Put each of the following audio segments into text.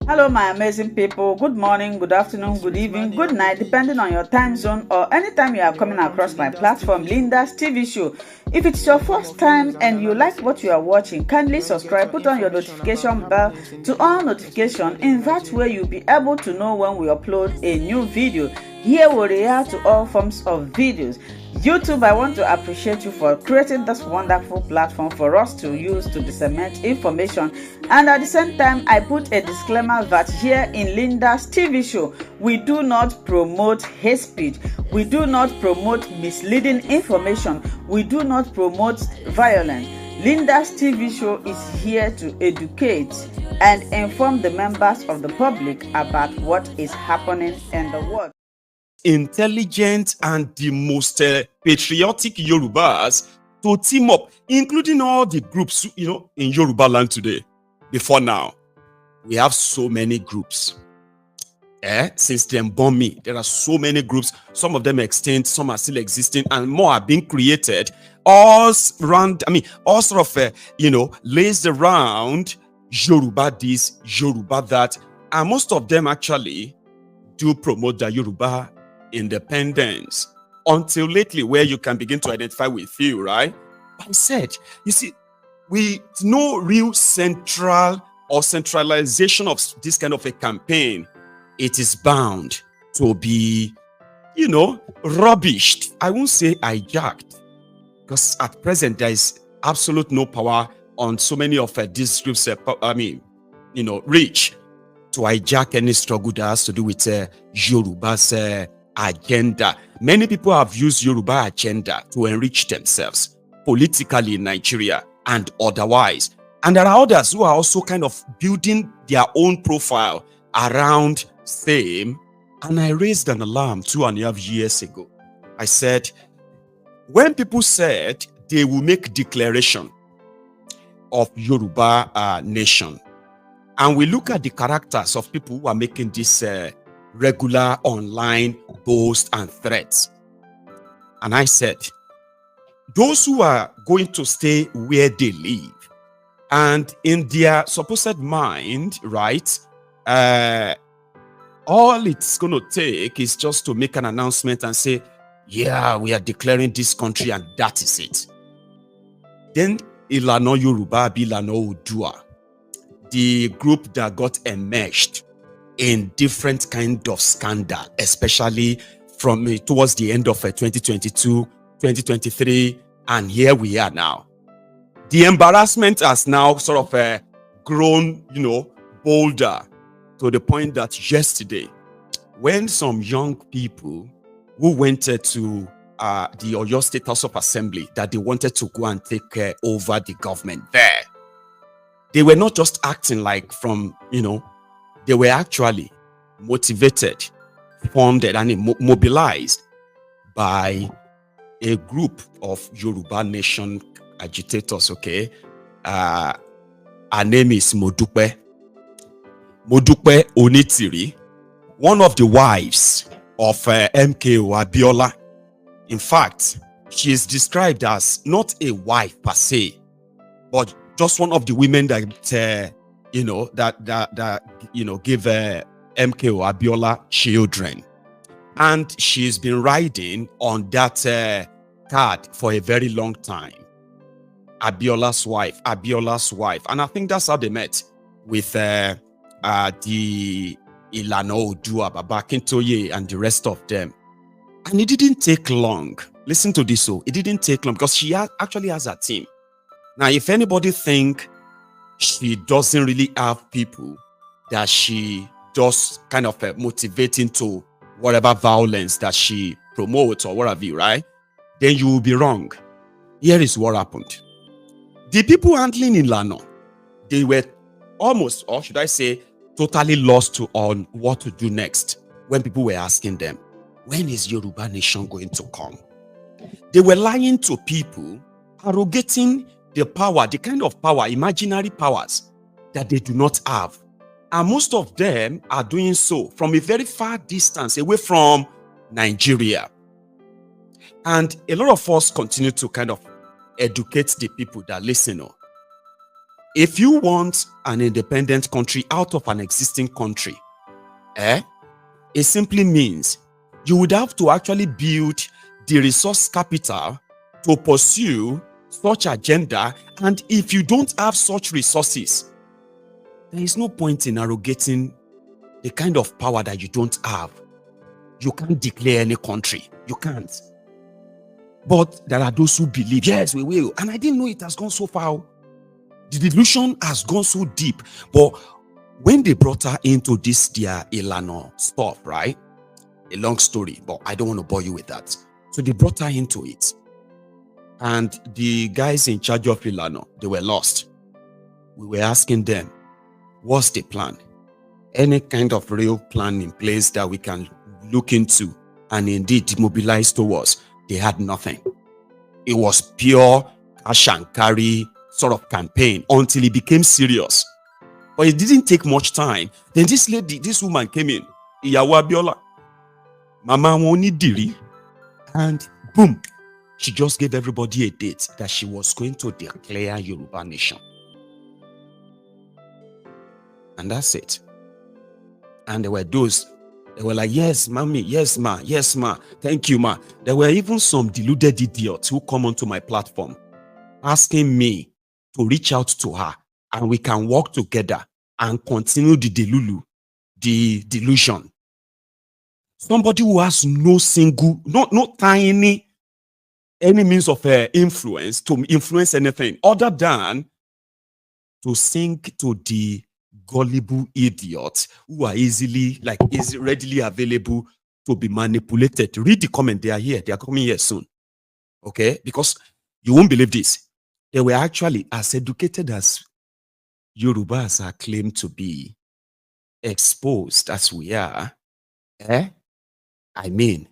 Hello, my amazing people. Good morning, good afternoon, good evening, good night, depending on your time zone or anytime you are coming across my platform, Linda's TV show. If it's your first time and you like what you are watching, kindly subscribe, put on your notification bell to all notification. In that way, you'll be able to know when we upload a new video. Here we react to all forms of videos. YouTube, I want to appreciate you for creating this wonderful platform for us to use to disseminate information. And at the same time, I put a disclaimer that here in Linda's TV show, we do not promote hate speech. We do not promote misleading information. We do not promote violence. Linda's TV show is here to educate and inform the members of the public about what is happening in the world. Intelligent and the most patriotic Yorubas to team up, including all the groups, in Yoruba land today. Before now, we have so many groups. Since them born me, there are so many groups. Some of them extinct, some are still existing, and more are being created. All sort of, lays around Yoruba this, Yoruba that, and most of them actually do promote the Yoruba independence until lately, where you can begin to identify with you, right? But I said, you see, with no real central or centralization of this kind of a campaign, it is bound to be, rubbished. I won't say hijacked, because at present there is absolute no power on so many of these groups. Reach to hijack any struggle that has to do with Yoruba's agenda. Many people have used Yoruba agenda to enrich themselves politically in Nigeria and otherwise. And there are others who are also kind of building their own profile around same. And I raised an alarm 2.5 years ago. I said, when people said they will make declaration of Yoruba Nation, and we look at the characters of people who are making this regular online boast and threats. And I said, those who are going to stay where they live and in their supposed mind, right, all it's going to take is just to make an announcement and say, yeah, we are declaring this country and that is it. Then Ilano Yoruba, Bilano Odua, the group that got enmeshed in different kind of scandal, especially from towards the end of 2022, 2023, and here we are now. The embarrassment has now sort of grown, bolder, to the point that yesterday, when some young people who went to the Oyo State House of Assembly, that they wanted to go and take over the government there, they were not just acting like they were actually motivated, funded, and mobilized by a group of Yoruba Nation agitators, okay? Her name is Modupe Onitiri, one of the wives of MKO Abiola. In fact, she is described as not a wife per se, but just one of the women that give MKO Abiola children. And she's been riding on that card for a very long time. Abiola's wife. And I think that's how they met with the Ilano Odua, Baba Akintoye, and the rest of them. And it didn't take long. Listen to this, it didn't take long because she actually has a team. Now, if anybody think she doesn't really have people that she does kind of motivating to whatever violence that she promotes or whatever, right? Then you will be wrong. Here is what happened. The people handling Ilano, they were almost, or should I say, totally lost on what to do next when people were asking them, when is Yoruba Nation going to come? They were lying to people, arrogating the power, the kind of power, imaginary powers that they do not have. And most of them are doing so from a very far distance away from Nigeria. And a lot of us continue to kind of educate the people that listen. If you want an independent country out of an existing country, it simply means you would have to actually build the resource capital to pursue such agenda. And if you don't have such resources, there is no point in arrogating the kind of power that you don't have. You can't declare any country. You can't. But there are those who believe, yes, we will. And I didn't know it has gone so far. The delusion has gone so deep. But when they brought her into this, their Ilano stuff, right? A long story, but I don't want to bore you with that. So they brought her into it. And the guys in charge of Ilano, they were lost. We were asking them, what's the plan? Any kind of real plan in place that we can look into and indeed mobilize towards? They had nothing. It was pure cash and carry sort of campaign until it became serious. But it didn't take much time. Then this lady, this woman came in, Iyawo Abiola, Mama Woni Diri, and boom, she just gave everybody a date that she was going to declare Yoruba Nation. And that's it. And there were those, they were like, yes, mommy, yes, ma, yes, ma, thank you, ma. There were even some deluded idiots who come onto my platform asking me to reach out to her and we can work together and continue the delusion. Somebody who has no tiny any means of influence to influence anything other than to sing to the gullible idiots who are readily available to be manipulated. Read the comment. They are here. They are coming here soon. Okay? Because you won't believe this. They were actually as educated as Yorubas are claimed to be, exposed as we are. I mean,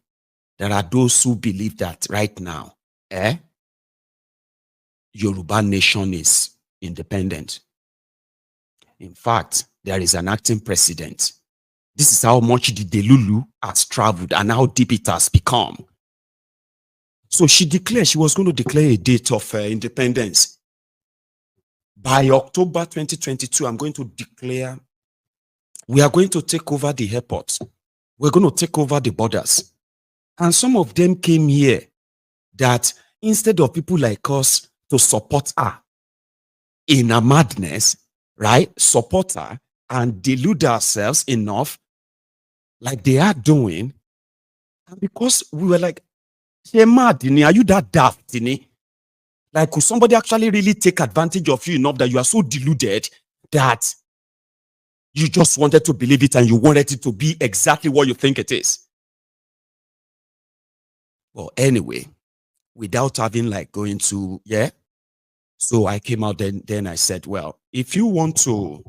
there are those who believe that right now, Yoruba Nation is independent. In fact, there is an acting president. This is how much the Delulu has traveled and how deep it has become. So she declared she was going to declare a date of independence. By October 2022, I'm going to declare we are going to take over the airports. We're going to take over the borders. And some of them came here that instead of people like us to support her in a madness, right? Support her and delude ourselves enough like they are doing. And because we were like, you're mad, are you that daft? Like, could somebody actually really take advantage of you enough that you are so deluded that you just wanted to believe it and you wanted it to be exactly what you think it is? Well, anyway, without having going to, so I came out then I said, well, if you want to,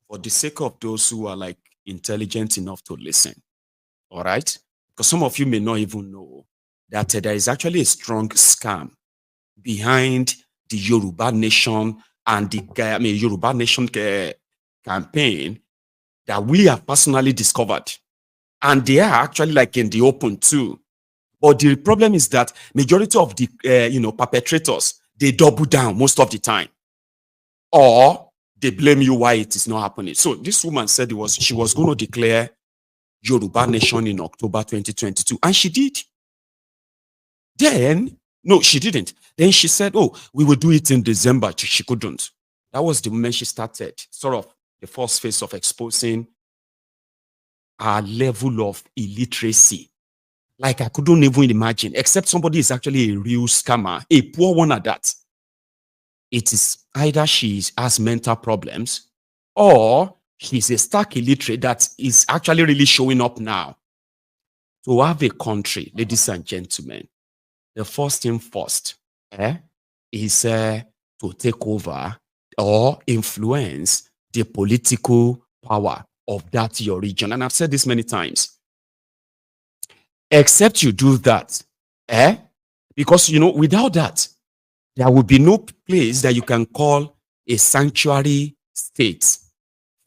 for the sake of those who are intelligent enough to listen, all right? Because some of you may not even know that there is actually a strong scam behind the Yoruba Nation and the Yoruba Nation campaign that we have personally discovered. And they are actually in the open too. But the problem is that majority of the perpetrators, they double down most of the time. Or they blame you why it is not happening. So this woman said she was going to declare Yoruba Nation in October 2022. And she did. Then, no, she didn't. Then she said, oh, we will do it in December. She couldn't. That was the moment she started, sort of the first phase of exposing our level of illiteracy. I couldn't even imagine, except somebody is actually a real scammer, a poor one at that. It is either she has mental problems or she's a stark illiterate that is actually really showing up now. To have a country, ladies and gentlemen, the first thing first is to take over or influence the political power of that your region. And I've said this many times. Except you do that, because, without that, there will be no place that you can call a sanctuary state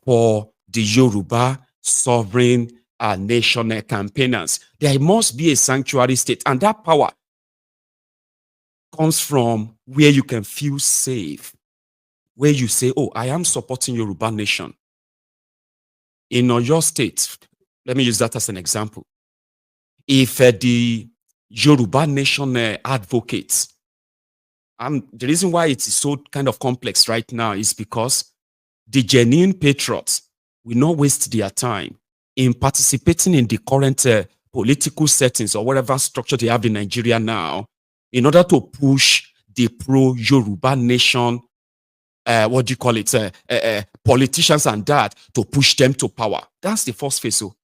for the Yoruba sovereign national campaigners. There must be a sanctuary state, and that power comes from where you can feel safe, where you say, oh, I am supporting Yoruba Nation. In your state, let me use that as an example. If the Yoruba Nation advocates, the reason why it is so kind of complex right now is because the genuine patriots will not waste their time in participating in the current political settings or whatever structure they have in Nigeria now in order to push the pro-Yoruba Nation, politicians and that to push them to power. That's the first phase. So,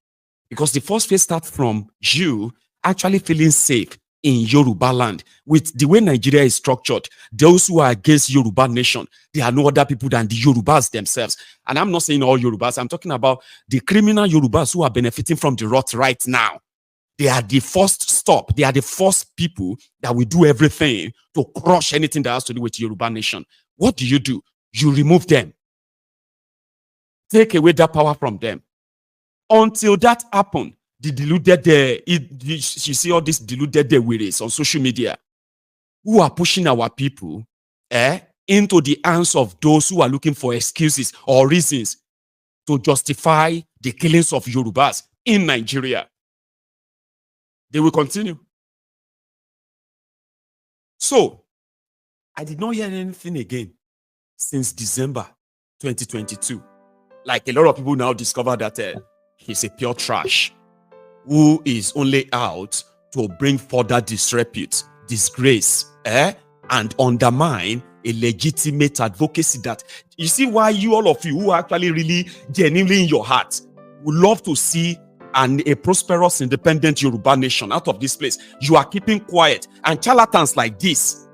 because the first phase starts from you actually feeling safe in Yoruba land. With the way Nigeria is structured, those who are against Yoruba Nation, they are no other people than the Yorubas themselves. And I'm not saying all Yorubas. I'm talking about the criminal Yorubas who are benefiting from the rot right now. They are the first stop. They are the first people that will do everything to crush anything that has to do with Yoruba Nation. What do? You remove them. Take away that power from them. Until that happens, the deluded, you see all these deluded wearies on social media who are pushing our people into the hands of those who are looking for excuses or reasons to justify the killings of Yorubas in Nigeria. They will continue. So, I did not hear anything again since December 2022. Like a lot of people now discover that he's a pure trash who is only out to bring further disrepute, disgrace, and undermine a legitimate advocacy that, you see why all of you who are actually really genuinely in your heart would love to see a prosperous, independent Yoruba Nation out of this place. You are keeping quiet. And charlatans like this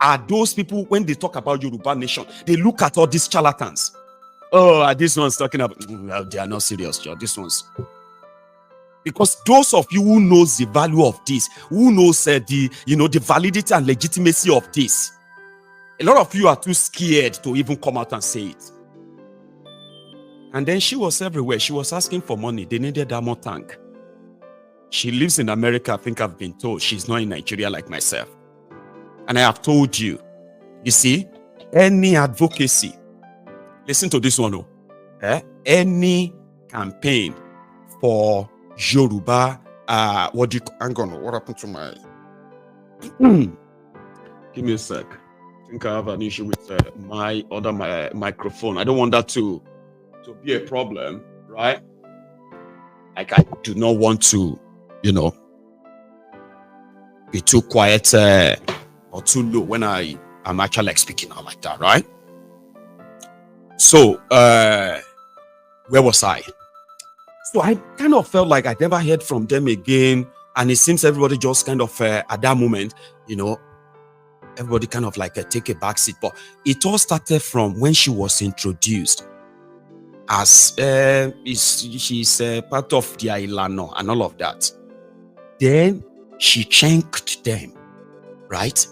are those people, when they talk about Yoruba Nation, they look at all these charlatans. Oh, this one's talking about, well, they are not serious, Joe. This one's. Because those of you who knows the value of this, who knows the validity and legitimacy of this, a lot of you are too scared to even come out and say it. And then she was everywhere. She was asking for money. They needed that more tank. She lives in America. I think I've been told she's not in Nigeria like myself. And I have told you, you see, any advocacy, listen to this one, any campaign for Yoruba, what happened to my, give me a sec. I think I have an issue with my other microphone. I don't want that to be a problem, right? Like, I do not want to, be too quiet or too low when I'm actually like speaking out like that, right? So, where was I? So I kind of felt like I never heard from them again. And it seems everybody just kind of, at that moment, everybody kind of like take a back seat. But it all started from when she was introduced as she's part of the Ilano and all of that. Then she chanked them, right?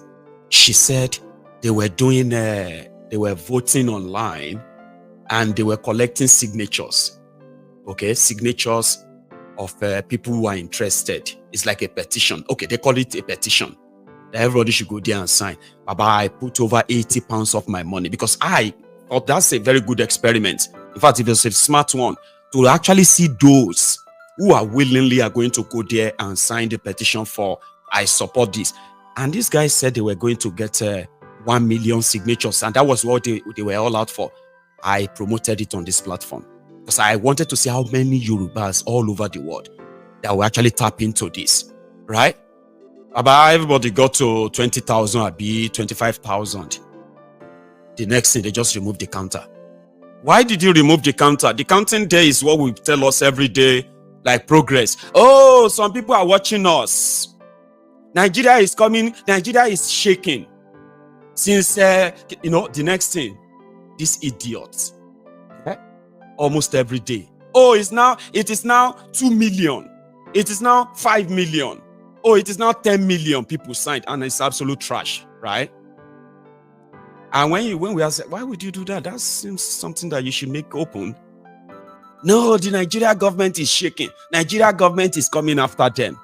She said they were doing, they were voting online and they were collecting signatures. Okay, signatures of people who are interested. It's like a petition. Okay, they call it a petition. Everybody should go there and sign. Baba, I put over 80 pounds of my money because I thought that's a very good experiment. In fact, it was a smart one to actually see those who are willingly are going to go there and sign the petition for I support this. And these guys said they were going to get 1 million signatures, and that was what they were all out for. I promoted it on this platform because I wanted to see how many Yorubas all over the world that will actually tap into this, right? About everybody got to 20,000 or 25,000. The next thing, they just removed the counter. Why did you remove the counter? The counting there is what we tell us every day, like progress. Oh, some people are watching us. Nigeria is coming. Nigeria is shaking. Since, the next thing, these idiots, almost every day. Oh, it is now 2 million. It is now 5 million. Oh, it is now 10 million people signed, and it's absolute trash, right? And when we ask, why would you do that? That seems something that you should make open. No, the Nigeria government is shaking. Nigeria government is coming after them.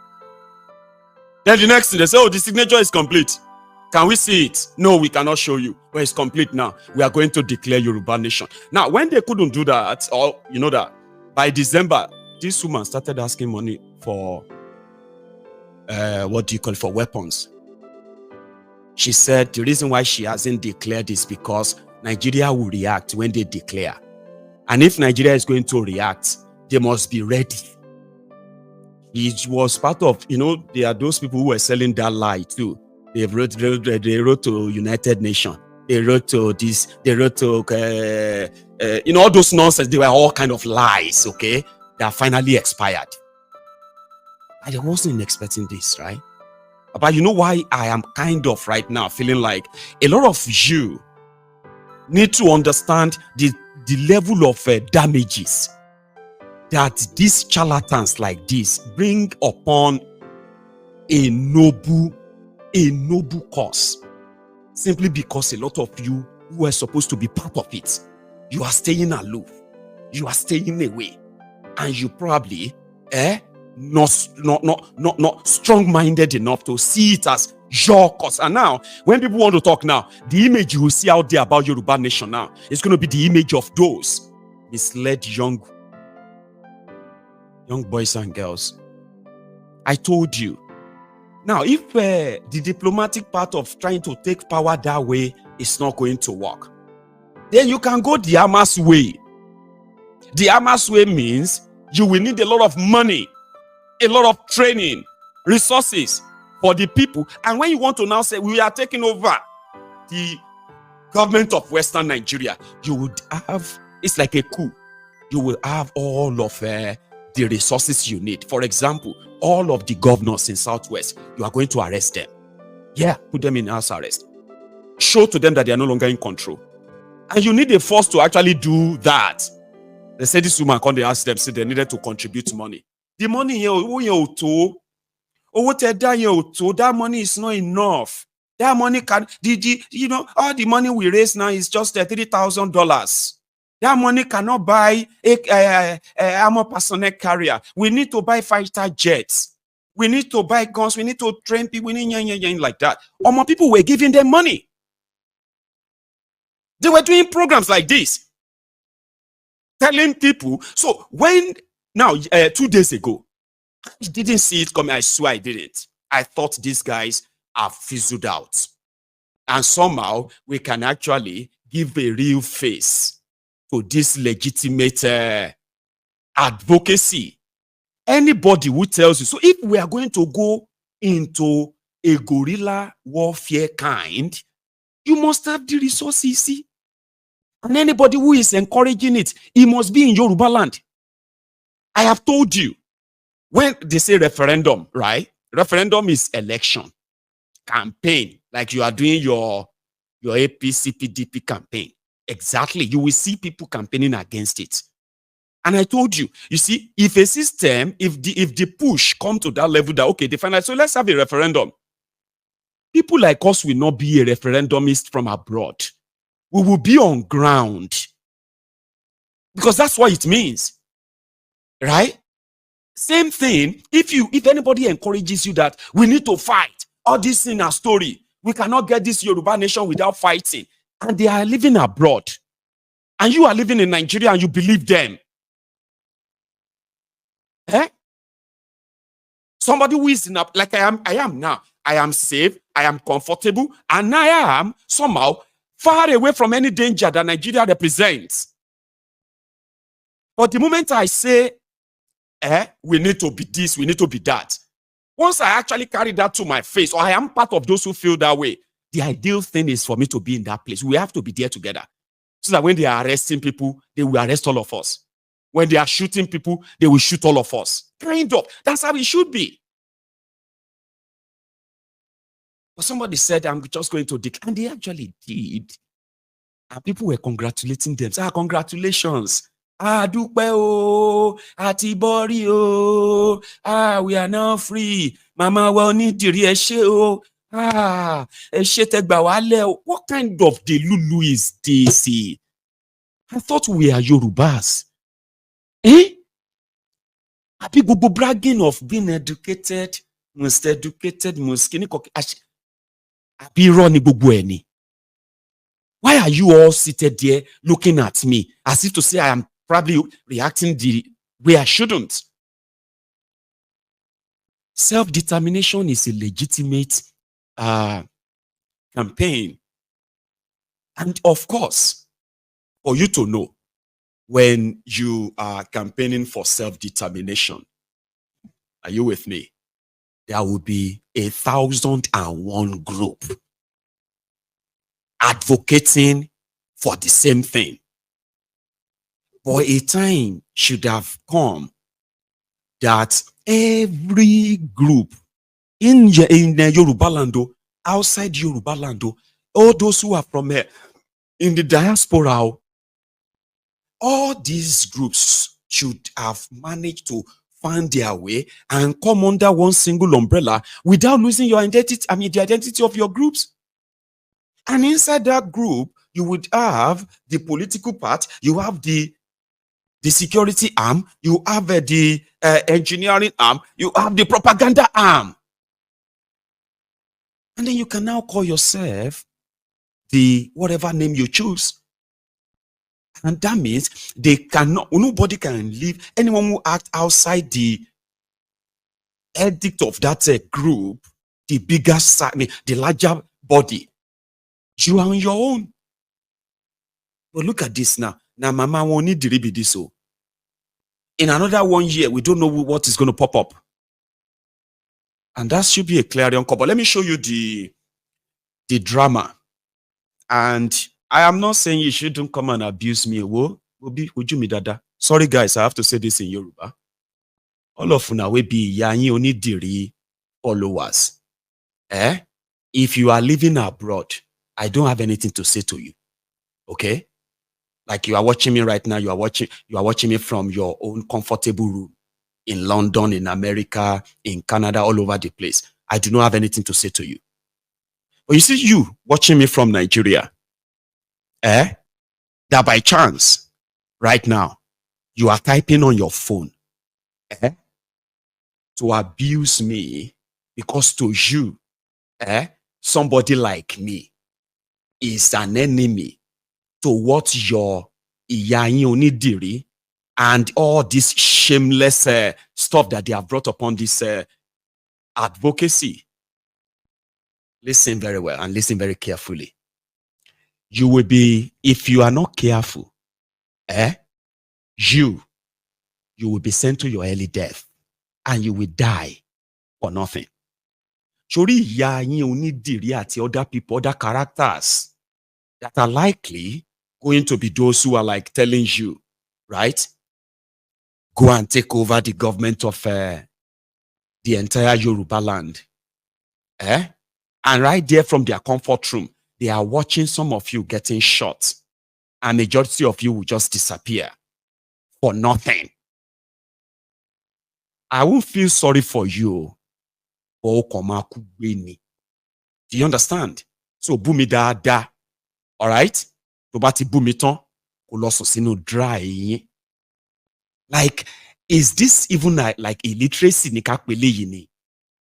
Then the next thing, they say, oh, the signature is complete. Can we see it? No, we cannot show you. But it's complete now. We are going to declare Yoruba Nation. Now, when they couldn't do that, or you know that, by December, this woman started asking money for, for weapons. She said the reason why she hasn't declared is because Nigeria will react when they declare. And if Nigeria is going to react, they must be ready. It was part of, there are those people who were selling that lie too. They wrote to United Nations. They wrote to this. They wrote to, all those nonsense. They were all kind of lies, okay? That finally expired. I wasn't expecting this, right? But you know why I am kind of right now feeling like a lot of you need to understand the level of damages that these charlatans like this bring upon a noble cause, simply because a lot of you who are supposed to be part of it, you are staying aloof, you are staying away, and you probably not strong-minded enough to see it as your cause. And now, when people want to talk now, the image you will see out there about Yoruba Nation now is going to be the image of those misled young boys and girls. I told you. Now, if the diplomatic part of trying to take power that way is not going to work, then you can go the Hamas way. The Hamas way means you will need a lot of money, a lot of training, resources for the people. And when you want to now say, we are taking over the government of Western Nigeria, you would have, it's like a coup. You will have all of the resources you need. For example, all of the governors in Southwest, you are going to arrest them. Yeah, put them in house arrest. Show to them that they are no longer in control. And you need a force to actually do that. They said this woman, when they asked them, said they needed to contribute money. The money here, that money is not enough. That money can, all the money we raise now is just $3,000. That money cannot buy a armor personnel carrier. We need to buy fighter jets. We need to buy guns. We need to train people. We need like that. More people were giving them money. They were doing programs like this, telling people. So when now 2 days ago, I didn't see it coming. I swear I didn't. I thought these guys are fizzled out, and somehow we can actually give a real face to this legitimate advocacy. Anybody who tells you, so if we are going to go into a guerrilla warfare kind, you must have the resources, see? And anybody who is encouraging it, it must be in Yoruba land. I have told you, when they say referendum, right? Referendum is election, campaign, like you are doing your APC, PDP campaign. Exactly. You will see people campaigning against it. And I told you, you see, if a system, if the push come to that level that, okay, they find out, so let's have a referendum. People like us will not be a referendumist from abroad. We will be on ground. Because that's what it means. Right? Same thing, if anybody encourages you that we need to fight, all this in our story, we cannot get this Yoruba Nation without fighting, and they are living abroad, and you are living in Nigeria and you believe them. Somebody who is like I am now. I am safe, I am comfortable, and I am somehow far away from any danger that Nigeria represents. But the moment I say, we need to be this, we need to be that, once I actually carry that to my face, or I am part of those who feel that way, the ideal thing is for me to be in that place. We have to be there together, so that when they are arresting people, they will arrest all of us. When they are shooting people, they will shoot all of us. Kind of. That's how it should be. But somebody said, I'm just going to declare. And they actually did. And people were congratulating them. Congratulations. Dupe o, Atibori o. We are now free. Mama wa onidiri eshe o. Eshe tegba wale o. What kind of delulu is this? I thought we are Yorubas. People bragging of being educated, most educated, most skinny. Àbí irọ́ ni gbogbo ẹ̀ ni? Why are you all seated there looking at me as if to say I am probably reacting the way I shouldn't? Self-determination is a legitimate campaign. And of course, for you to know, when you are campaigning for self-determination, are you with me? There will be 1,001 group advocating for the same thing. But a time should have come that every group in Yoruba land, outside Yoruba land, all those who are from in the diaspora, all these groups should have managed to find their way and come under one single umbrella without losing your identity, the identity of your groups. And inside that group, you would have the political part, you have the security arm, you have the engineering arm, you have the propaganda arm. And then you can now call yourself the whatever name you choose. And that means they cannot, nobody can leave. Anyone who acts outside the edict of that group, the bigger, the larger body, you are on your own. But look at this now. Now, Mama won't need to be this. So, in another 1 year, we don't know what is going to pop up. And that should be a clarion call. But let me show you the drama. And I am not saying you shouldn't come and abuse me. Would you me dada? Sorry, guys, I have to say this in Yoruba. All of una will be yanyi onidiri followers. If you are living abroad, I don't have anything to say to you. Okay? Like you are watching me right now, you are watching me from your own comfortable room in London, in America, in Canada, all over the place. I do not have anything to say to you. But you see, you watching me from Nigeria, that by chance, right now, you are typing on your phone to abuse me, because to you, somebody like me is an enemy to what your Iyayin Onidiri and all this shameless stuff that they have brought upon this advocacy. Listen very well and listen very carefully. You will be, if you are not careful, you will be sent to your early death and you will die for nothing. Sori Iyayin Onidiri àti other people, other characters that are likely going to be those who are like telling you, right? Go and take over the government of the entire Yoruba land. And right there from their comfort room, they are watching some of you getting shot. And majority of you will just disappear for nothing. I won't feel sorry for you. Do you understand? So bumi da. All right? Dry. Like, is this even like illiteracy ni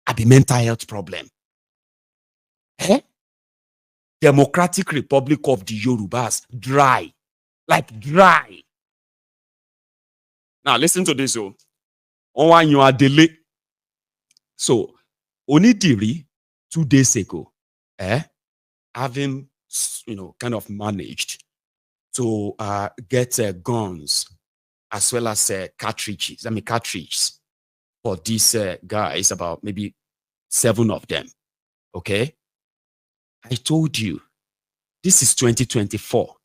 a mental health problem? Democratic Republic of the Yorubas, dry. Like dry. Now listen to this. So Onidiri 2 days ago, having kind of managed to get guns as well as cartridges. Cartridges for these guys, about maybe 7 of them. Okay, I told you, this is 2024.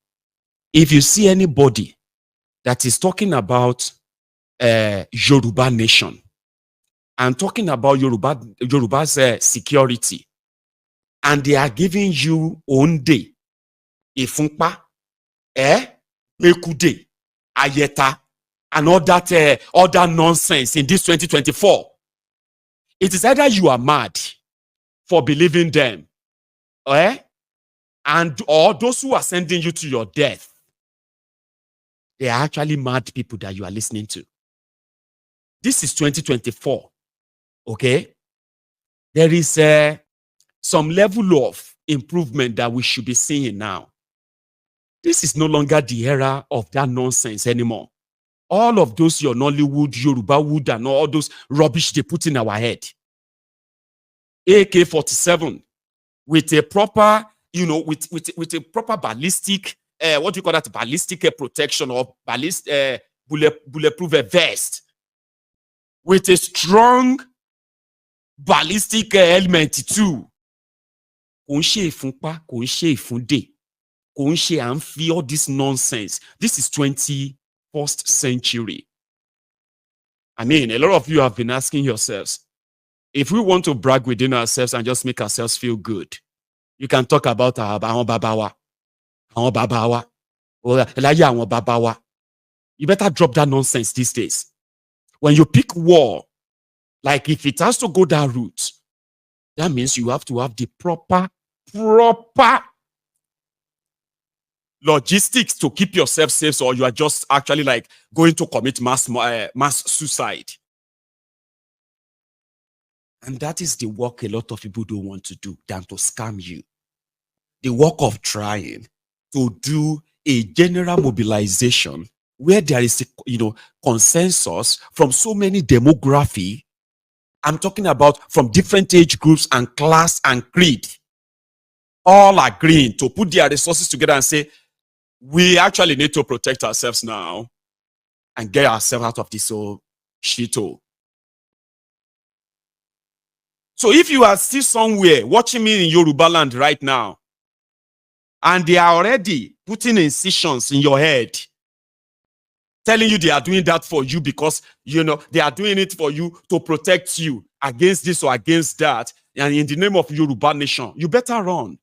If you see anybody that is talking about Yoruba Nation and talking about Yoruba's security, and they are giving you Onde, Ifunpa, Mekude, Ayeta, and all that other nonsense in this 2024, it is either you are mad for believing them, and or those who are sending you to your death, they are actually mad people that you are listening to. This is 2024. Okay, there is some level of improvement that we should be seeing now. This is no longer the era of that nonsense anymore. All of those your Nollywood, Yoruba Wood, and all those rubbish they put in our head. AK-47 with a proper, with a proper ballistic, what do you call that? Ballistic protection or bulletproof vest. With a strong ballistic helmet too. Kò ń ṣe ìfúnpá, kò ń ṣe ìfúndè, kò ń ṣe à ń fi all this nonsense. This is 21st century. I mean, a lot of you have been asking yourselves, if we want to brag within ourselves and just make ourselves feel good, you can talk about àwọn babawa, àwọn babawa. You better drop that nonsense these days. When you pick war, like if it has to go that route, that means you have to have the proper logistics to keep yourself safe, or you are just actually like going to commit mass suicide. And that is the work a lot of people don't want to do than to scam you. The work of trying to do a general mobilization where there is a consensus from so many demography. I'm talking about from different age groups and class and creed, all agreeing to put their resources together and say, we actually need to protect ourselves now and get ourselves out of this whole shithole. So if you are still somewhere watching me in Yoruba land right now, and they are already putting incisions in your head, telling you they are doing that for you because, they are doing it for you to protect you against this or against that, and in the name of Yoruba Nation, you better run.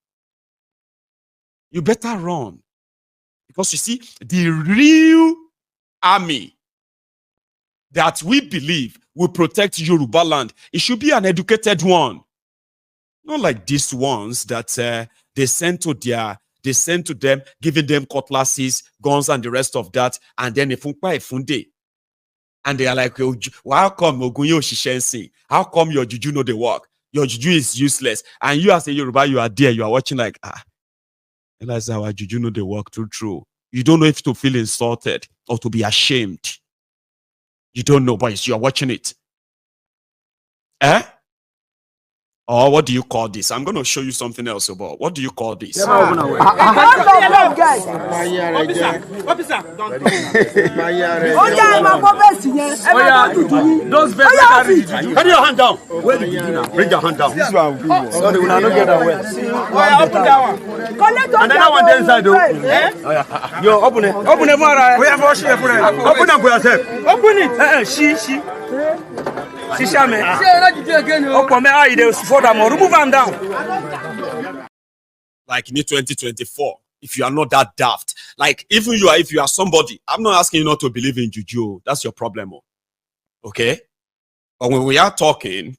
You better run. Because you see, the real army that we believe will protect Yoruba land, it should be an educated one. Not like these ones that they send to them, giving them cutlasses, guns, and the rest of that, and then and they are like, how come how come your juju know the work? Your juju is useless. And you as a Yoruba, you are there, you are watching like, realize our juju know the work true. You don't know if to feel insulted or to be ashamed. You don't know, but you are watching it. Or what do you call this? I'm going to show you something else about. What do you call this? Those very Put your hand down. Where did you do now? Bring your hand down. This one will be. Sorry, we are not get that well. Open that one. Another one there inside though. Yo, open it. Open it, Mara. We have watched it. Open up for yourself. Open it. She. Remove them down. Like in 2024, if you are not that daft, like if you are somebody, I'm not asking you not to believe in juju. That's your problem. Okay? But when we are talking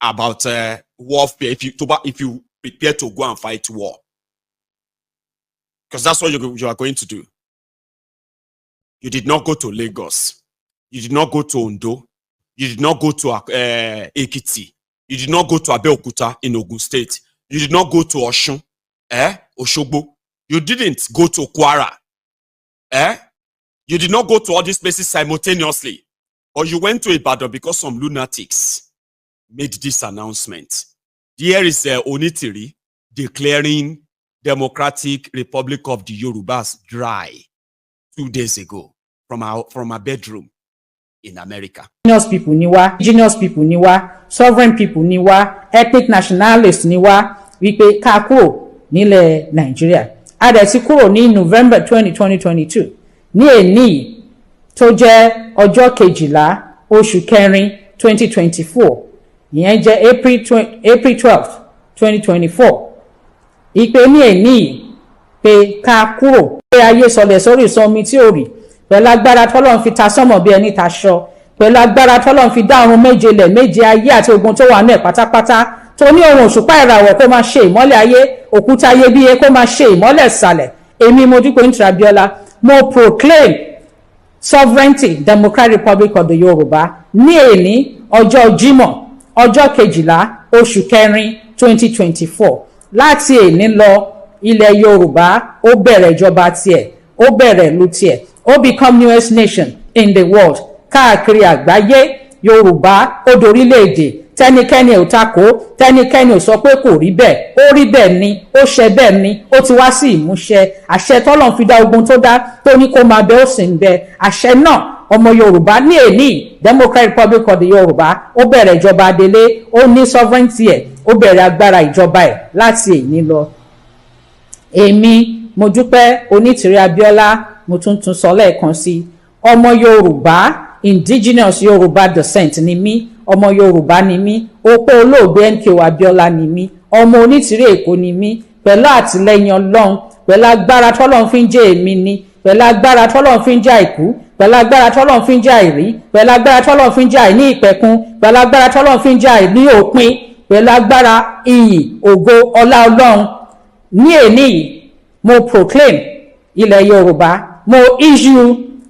about warfare, if you prepare to go and fight war, because that's what you are going to do. You did not go to Lagos. You did not go to Ondo. You did not go to Ekiti. You did not go to Abeokuta in Ogun State. You did not go to Oshun, Oshogbo. You didn't go to Kwara. You did not go to all these places simultaneously. Or you went to Ibadan because some lunatics made this announcement. Here is Onitiri declaring Democratic Republic of the Yorubas dry 2 days ago from our bedroom in America. Indigenous people niwa, indigenous people niwa, sovereign people niwa, ethnic nationalists niwa, wípé ká kúrò nílẹ̀ Nigeria. A dẹ̀ ti kúrò ní November 2022. Ní èní tó jẹ́ ọjọ́ 12 oṣù kẹrin 2024. Ìyẹn jẹ́ April 12th 2024. Ìpè ní èní pé ká kúrò pé ayé sọlẹ̀ sórí ìsọmi tí ò rí. Pẹ̀lú agbára t'Ọlọ́run fi ta sọ́mọ̀ bí ẹni taṣọ, pẹ̀lú agbára t'Ọlọ́run fi dá ọ̀run méje lẹ̀ méje ayé àti ogun tó wà náà pátápátá, tó ní ohun òṣùpá ìràwọ̀ kó máa ṣe ìmọ́lẹ̀ ayé, òkúta ayébíyé kó máa ṣe ìmọ́lẹ̀ ìsàlẹ̀. Èmi Modúpẹ́ Abíọ́lá, mo proclaim sovereignty Democratic Republic of the Yoruba ní èní ọjọ́ Jímọ̀ ọjọ́ kejìlá oṣù kẹrin 2024 láti èní lọ ilẹ̀ Yorùbá ó bẹ̀rẹ̀ ìjọba tiẹ̀ ó bẹ̀rẹ̀ ìlú tiẹ̀ ó become newest nation in the world káàkiri àgbáyé. Yorùbá ó dorílẹ̀-èdè tẹnikẹ́ni ò takò tẹnikẹ́ni ò sọ pé kò rí bẹ́ẹ̀ ó rí bẹ́ẹ̀ ni ó ṣe bẹ́ẹ̀ ni ó ti wá sí ìmúṣẹ. àṣẹ tọ́lọ́run fi dá ogun tó dá tó ní kó máa bẹ ó sì ń bẹ àṣẹ náà ọmọ Yorùbá ní èní Democratic Republic of the Yorùbá ó bẹ̀rẹ̀ ìjọba adelé ó ní sovereignty ẹ̀ ó bẹ̀rẹ̀ agbára ìjọba ẹ̀ láti èní lọ. èmi Modúpẹ́ Onítìrí Abíọ́lá mo tún sọ lẹ́ẹ̀kan sí ọmọ Yorùbá indigenous Yorùbá descent ni mí ọmọ Yorùbá ni mí opó olóògbé MKO Abíọ́lá ni mí ọmọ Onítìrí Èkó ni mí pẹ̀lú àtìlẹ́yìn Ọlọ́run pẹ̀lú agbára tọ́lọ́run fi ń jẹ́ èmi ni pẹ̀lú agbára tọ́lọ́run fi ń jẹ́ àìkú pẹ̀lú agbára tọ́lọ́run fi ń jẹ́ àìrí pẹ̀lú agbára tọ́lọ́run fi ń jẹ́ àìní ìpẹ̀kun pẹ̀lú agbára tọ́lọ́run fi ń jẹ́ àìní òpin pẹ̀lú agbára iyì ògo ọlá Ọlọ́run ní èní yìí mo proclaim ilẹ̀ Yorùbá mo issue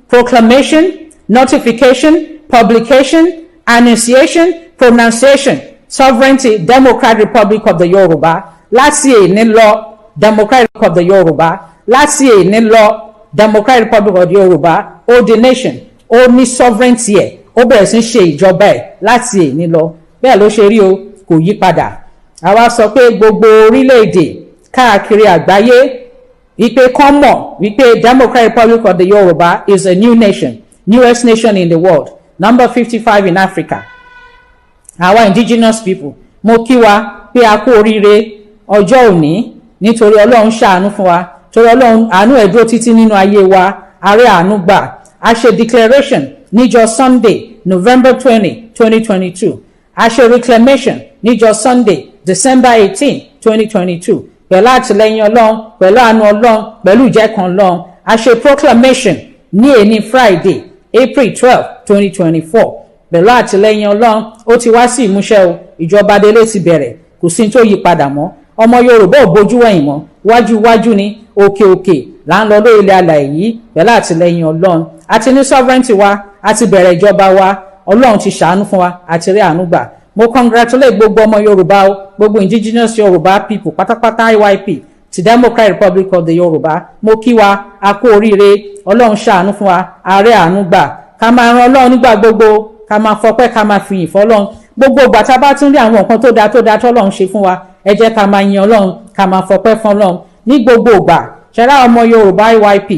proclamation notification publication annunciation pronunciation sovereignty Democratic Republic of the Yorùbá láti èní lọ Democratic Republic of the Yorùbá láti èní lọ Democratic Republic of the Yorùbá ó di nation ó ní sovereignty ẹ̀ ó bẹ̀rẹ̀ sí ṣe ìjọba ẹ̀ láti èní lọ bẹ́ẹ̀ ló ṣe rí o kò yí padà. àwa sọ pé gbogbo orílẹ̀-èdè káàkiri àgbáyé wípé kán mọ̀ wípé Democratic Republic of the Yorùbá is a new nation newest nation in the world number 55 in Africa. àwa indigenous people mo kí wa pé a kú oríire ọjọ́ òní nítorí Ọlọ́run ṣàánú fún wa torí Ọlọ́run àánú ẹ̀ dúró títí nínú ayé wa àárẹ̀ àánú gbà. a ṣe declaration níjọ́ Sunday November 20 2022 a ṣe reclamation níjọ́ Sunday December 18 2022 pẹ̀lú àtìlẹ́yìn Ọlọ́run pẹ̀lú àánú Ọlọ́run pẹ̀lú ìjẹ́kan Ọlọ́run a ṣe proclamation ní èní Friday April 12 2024 pẹ̀lú àtìlẹ́yìn Ọlọ́run ó ti wá sí ìmúṣẹ o ìjọba délé ti bẹ̀rẹ̀ kò sí tó yí padà mọ́ ọmọ Yorùbá ò bójú wẹ̀yìn mọ́ wájú ni òkè là ń lọ lórí ilẹ̀ alàyè yìí pẹ̀lú àtìlẹ́yìn Ọlọ́run àti ní sovereignty wa àti bẹ̀rẹ̀ ìjọba wa Ọlọ́run ti ṣàánú fún wa àti rí àánú gbà. mo congratulate gbogbo ọmọ Yorùbá o gbogbo indigenous Yorùbá people pátápátá IYP ti Democratic Republic of the Yorùbá mo kí wa a kú oríire Ọlọ́run ṣàánú fún wa àárẹ̀ àánú gbà ká máa ran Ọlọ́run nígbà gbogbo ká máa fọpẹ́ ká máa fìyìn fọ́lọ́run gbogbo ìgbà tá a bá tún rí àwọn nǹkan tó dáa tọ́lọ́run ṣe fún wa ẹ jẹ́ ká máa yin Ọlọ́run ká máa fọpẹ́ fún Ọlọ́run ní gbogbo ìgbà. ṣẹlá ọmọ Yorùbá IYP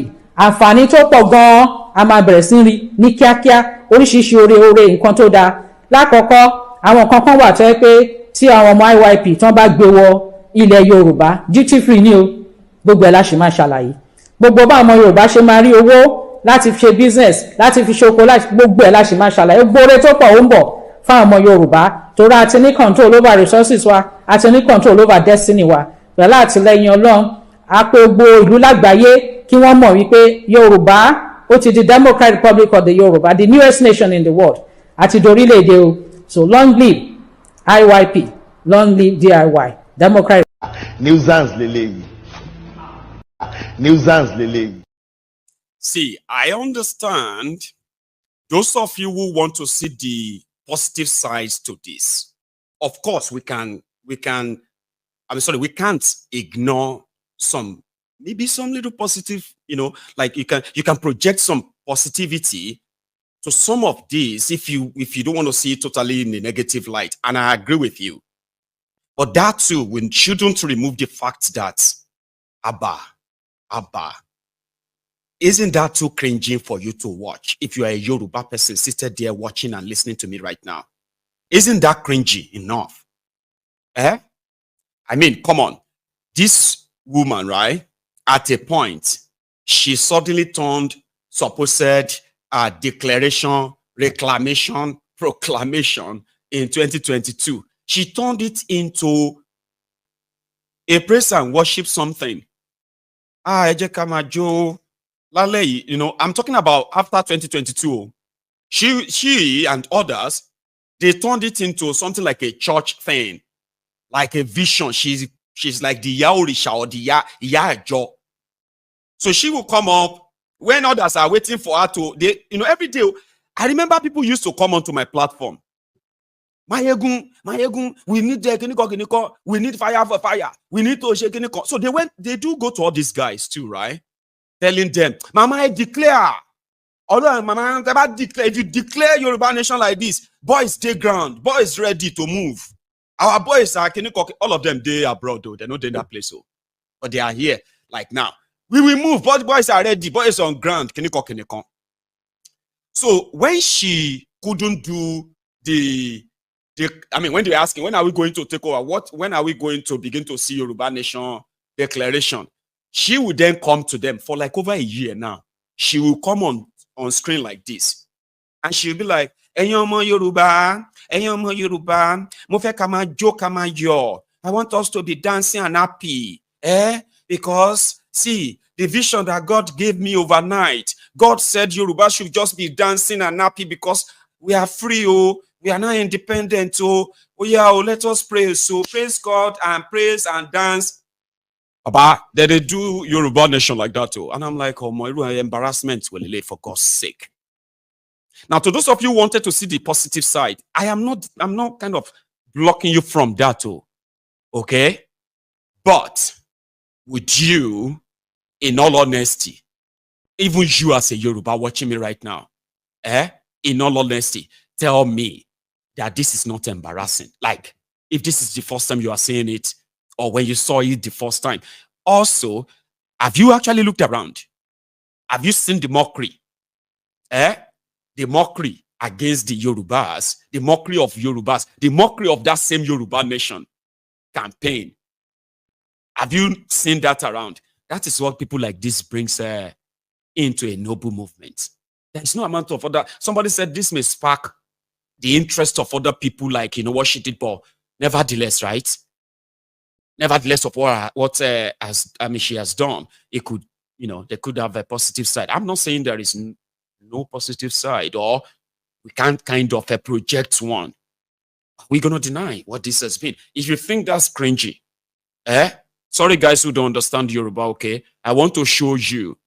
àǹfààní tó pọ̀ gan-an a máa bẹ̀rẹ̀ sí rí ní kíákíá oríṣiríṣi oore nǹkan tó dáa. lákọ̀ọ́kọ́ àwọn nǹkan kan wà tó yẹ pé tí àwọn ọmọ IYP tán bá gbé wọ ilẹ̀ Yorùbá duty free ni o gbogbo ẹ̀ la ṣe máa ṣàlàyé gbogbo bá ọmọ Yorùbá ṣe máa rí owó láti fi ṣe business láti fi ṣoko gbogbo ẹ̀ la ṣe máa ṣàlàyé gbóore tó pọ̀ ó ń bọ̀ fáwọn ọmọ Yorùbá torí a ti ní control over resources wa a ti ní control over destiny wa pẹ̀lú àtìlẹ́yìn Ọlọ́run a pé gbogbo ìlú lágbàáyé kí wọ́n mọ̀ wípé Yorùbá ó ti di Democratic Republic of the Yorùbá the newest nation in the world àti dorílẹ̀-èdè o so long live IYP long live DIY Democratic. nuisance leleyi nuisance leleyi. See, I understand those of you who want to see the positive sides to this. Of course, we can't ignore maybe some little positive, like you can project some positivity to some of these if you don't want to see it totally in a negative light. And I agree with you. But that too, we shouldn't remove the fact that Abba, isn't that too cringing for you to watch? If you are a Yoruba person seated there watching and listening to me right now, isn't that cringy enough? I mean, come on. This woman, right, at a point, she suddenly turned supposed declaration, reclamation, proclamation in 2022. She turned it into a praise and worship something. I'm talking about after 2022. She and others, they turned it into something like a church thing, like a vision. She's like the Yaorisha or the Yajo. So she will come up when others are waiting for her to, every day. I remember people used to come onto my platform Mayegun, we need the we need fire for fire. We need to shake. So they do go to all these guys too, right? Telling them, Mama, I declare. Although Mama, if you declare Yoruba Nation like this, boys stay ground, boys ready to move. Our boys are all of them, they are abroad though. They're not in that place, so but they are here. Like now, we will move, but boys are ready, boys on ground. So when she couldn't do when they're asking, when are we going to take over? When are we going to begin to see Yoruba Nation declaration? She would then come to them for like over a year now. She will come on screen like this. And she'll be like, Eyomo Yoruba, mo fe kama jo kama yo. I want us to be dancing and happy. Because, see, the vision that God gave me overnight, God said Yoruba should just be dancing and happy because we are free, we are not independent, let us praise. So praise God and praise and dance. Then they do Yoruba Nation like that too. And I'm like, oh my embarrassment will lay for God's sake. Now, to those of you who wanted to see the positive side, I'm not kind of blocking you from that too. Okay? But would you, in all honesty, even you as a Yoruba watching me right now, in all honesty, tell me that this is not embarrassing. Like, if this is the first time you are saying it, or when you saw it the first time. Also, have you actually looked around? Have you seen the mockery? The mockery against the Yorubas, the mockery of Yorubas, the mockery of that same Yoruba Nation campaign. Have you seen that around? That is what people like this brings into a noble movement. There's no amount of other. Somebody said this may spark the interest of other people, like, what she did, but nevertheless, right? Nevertheless, of what she has done, it could, they could have a positive side. I'm not saying there is no positive side, or we can't kind of project one. We're gonna deny what this has been. If you think that's cringy, sorry guys who don't understand Yoruba, okay? I want to show you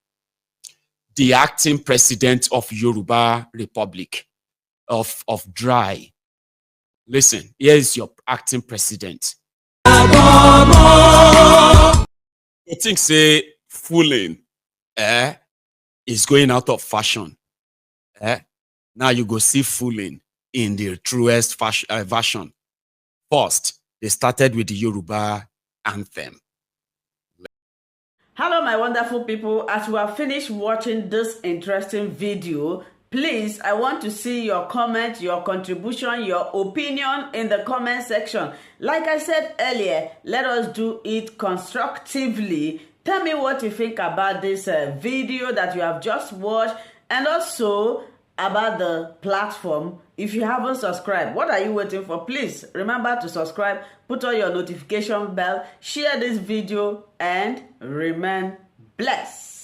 the acting president of Yoruba Republic of Dry. Listen, here is your acting president. You think say fooling is going out of fashion. Now you go see fooling in the truest version. First, they started with the Yoruba anthem. Hello, my wonderful people. As we have finished watching this interesting video, please, I want to see your comment, your contribution, your opinion in the comment section. Like I said earlier, let us do it constructively. Tell me what you think about this video that you have just watched, and also about the platform. If you haven't subscribed, what are you waiting for? Please remember to subscribe, put on your notification bell, share this video, and remain blessed.